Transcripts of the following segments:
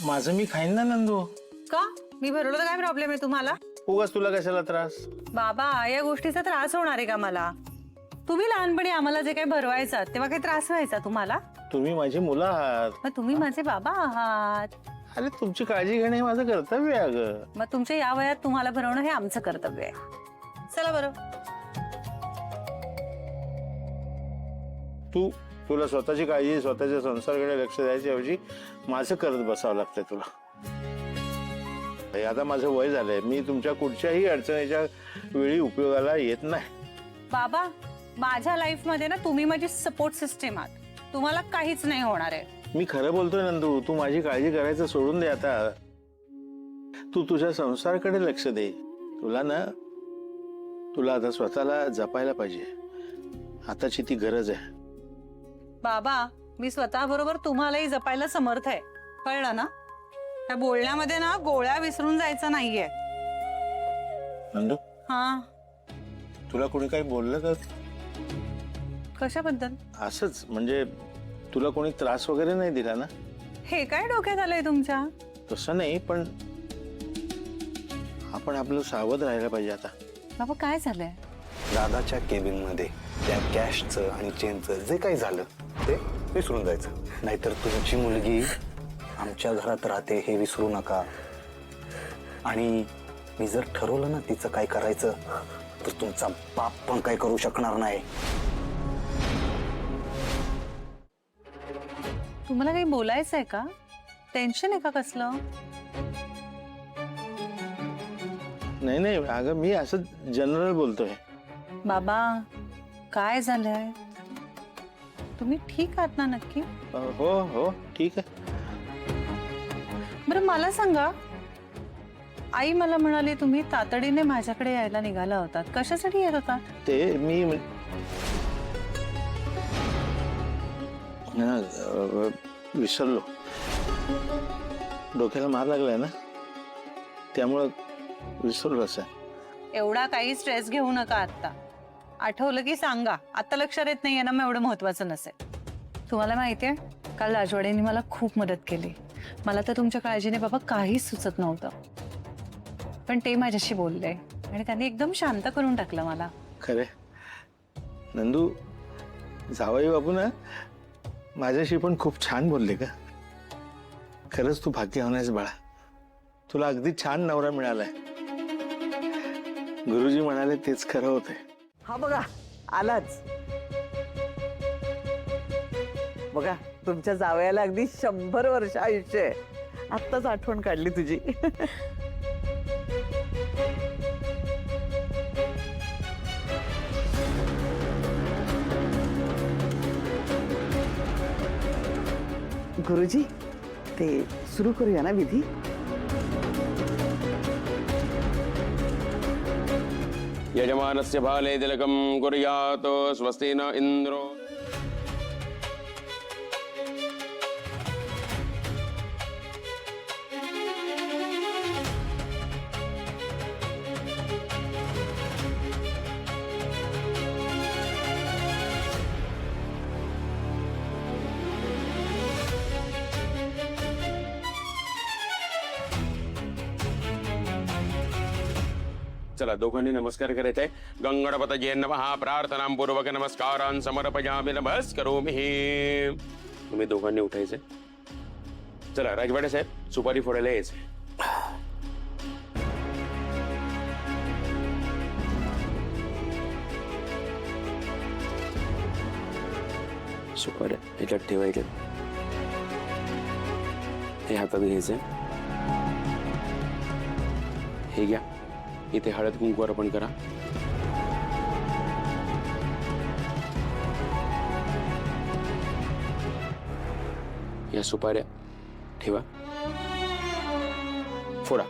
माझं मी खाईन ना नंदू. का मी भरवलं तर काय प्रॉब्लेम आहे तुम्हाला? उगाच तुला कशाला त्रास? बाबा या गोष्टीचा त्रास होणार आहे का मला? तुम्ही लहानपणी आम्हाला जे काही भरवायचा तेव्हा काही त्रास व्हायचा तुम्हाला? तुम्ही माझी मुलं आहात. मग तुम्ही माझे बाबा आहात. अरे तुमची काळजी घेणे हे माझं कर्तव्य आहे अगं. मग तुमच्या या वयात तुम्हाला भरवणं हे आमचं कर्तव्य आहे. चला बरं. तुला स्वतःची काळजी स्वतःच्या संसाराकडे लक्ष द्यायच्या ऐवजी माझं करत बसावं लागतंय तुला. आता माझं वय झालंय, मी तुमच्या कुठच्याही अडचणीच्या वेळी उपयोगाला येत नाही. बाबा माझ्या लाईफ मध्ये ना तुम्ही माझी सपोर्ट सिस्टीम आहात. तुम्हाला काहीच नाही होणार आहे. मी खरं बोलतोय नंदू, तू माझी काळजी करायचं सोडून दे आता. तू तुझ्या संसाराकडे लक्ष दे. तुला आता स्वतःला जपायला पाहिजे. आताची ती गरज आहे. बाबा मी स्वतः बरोबर तुम्हालाही जपायला समर्थ आहे, कळलं ना? त्या बोलण्यामध्ये ना गोळ्या विसरून जायचं नाहीये. नंदू हा तुला कोणी काही बोललं का? कशाबद्दल? असंच म्हणजे तुला कोणी त्रास वगैरे नाही दिला ना? हे काय डोक्यात आलंय तुमच्या? तसं नाही, पण आपण आपलं सावध राहायला पाहिजे आता. बाबा काय झालंय? दादाच्या केबिन मध्ये त्या कॅशचं आणि चेनचं जे काही झालं ते विसरून जायचं. नाहीतर तुमची मुलगी आमच्या घरात राहते हे विसरू नका. आणि मी जर ठरवलं ना तिचं काय करायचं तर तुमचा बाप पण काय करू शकणार नाही. तुम्हाला काही बोलायचं आहे का? टेन्शन आहे का कसलं? नाही अगं मी असं जनरल बोलतोय. बाबा काय झालंय? तुम्ही ठीक आहात ना नक्की? हो ठीक आहे. बरं मला सांगा, आई मला म्हणाली तुम्ही तातडीने माझ्याकडे यायला निघाला होतात. कशासाठी येत होता? ते मी विसरलो. डोक्याला मार लागलाय ना, त्यामुळं विसरलो. असं एवढा काही स्ट्रेस घेऊ नका. आता आठवलं की सांगा. आता लक्षात येत नाहीये ना, मग एवढं महत्वाचं नसेल. तुम्हाला माहितीये काल राजवाडेंनी मला खूप मदत केली. मला तर तुमच्या काळजीने बाबा काहीच सुचत नव्हतं, पण ते माझ्याशी बोलले आणि त्यांनी एकदम शांत करून टाकलं मला. खरे नंदू, जावई बाबू ना माझ्याशी पण खूप छान बोलले का. खरंच तू भाग्यवान आहेस बाळा. तुला अगदी छान नवरा मिळालाय. गुरुजी म्हणाले तेच खरं होतंय. हा बघा आलाच. बघा तुमच्या जावयाला अगदी 100 वर्ष आयुष्य आहे. आत्ताच आठवण काढली तुझी. गुरुजी ते सुरू करूया ना विधी. यजमानस्य भाले तिलकं कुर्यात् स्वस्ति न इंद्रो. चला दोघांनी नमस्कार करायचा आहे. गंगणपतये नमः. प्रार्थनापूर्वक नमस्कारान् समर्पयामि. नमस्करोमि. तुम्ही दोघांनी उठायचे. चला राजवाडे साहेब सुपारी फोडायला यायचे. सुपाऱ्या ह्याच्यात ठेवायच्या. हे हातात घ्यायचे. हे घ्या. इथे हळद कुंकू अर्पण करा. या सुपाऱ्या ठेवा. फोडा.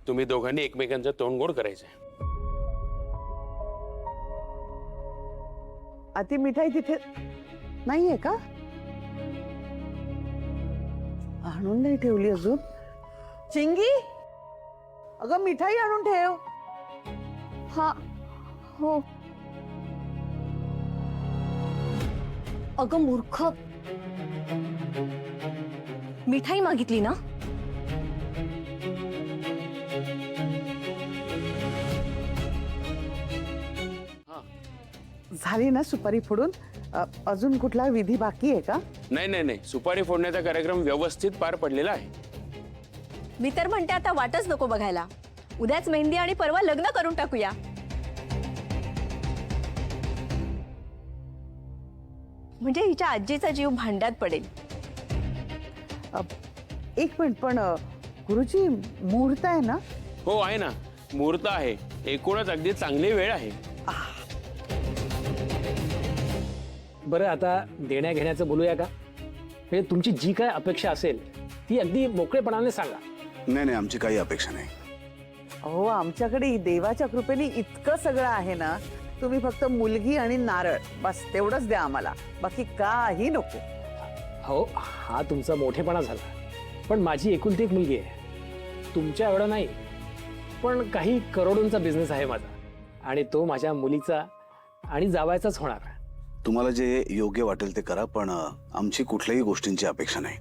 तुम्ही दोघांनी एकमेकांचं तोंड गोड करायचंय. ती मिठाई तिथे नाहीये का? आणून नाही ठेवली अजून? चिंगी, अगं मिठाई आणून ठेव. हा हो. अगं मूर्ख, मिठाई मागितली ना? झाली ना सुपारी फोडून? अजून कुठला विधी बाकी आहे का? नाही नाही नाही, सुपारी फोडण्याचा कार्यक्रम व्यवस्थित पार पडलेला आहे. मी तर म्हणते आता वाटच नको बघायला. उद्याच मेहंदी आणि परवा लग्न करून टाकूया. म्हणजे हिच्या आजीचा जीव भांड्यात पडेल. एक मिनिट, पण गुरुजी मुहूर्त आहे ना? हो आहे ना, मुहूर्त आहे. एकूणच अगदी चांगली वेळ आहे. बरं, आता देण्या घेण्याचं बोलूया का? म्हणजे तुमची जी काय अपेक्षा असेल ती अगदी मोकळेपणाने सांगा. नाही नाही, आमची काही अपेक्षा नाही. हो, आमच्याकडे देवाच्या कृपेने इतकं सगळं आहे ना. तुम्ही फक्त मुलगी आणि नारळ बस तेवढंच द्या आम्हाला, बाकी काही नको. हो, हा तुमचा मोठेपणा झाला, पण माझी एकुलती एक मुलगी आहे. तुमच्या एवढं नाही, पण काही करोडोंचा बिझनेस आहे माझा, आणि तो माझ्या मुलीचा आणि जावायचाच होणार. तुम्हाला जे योग्य वाटेल ते करा, पण आमची कुठल्याही गोष्टींची अपेक्षा नाही.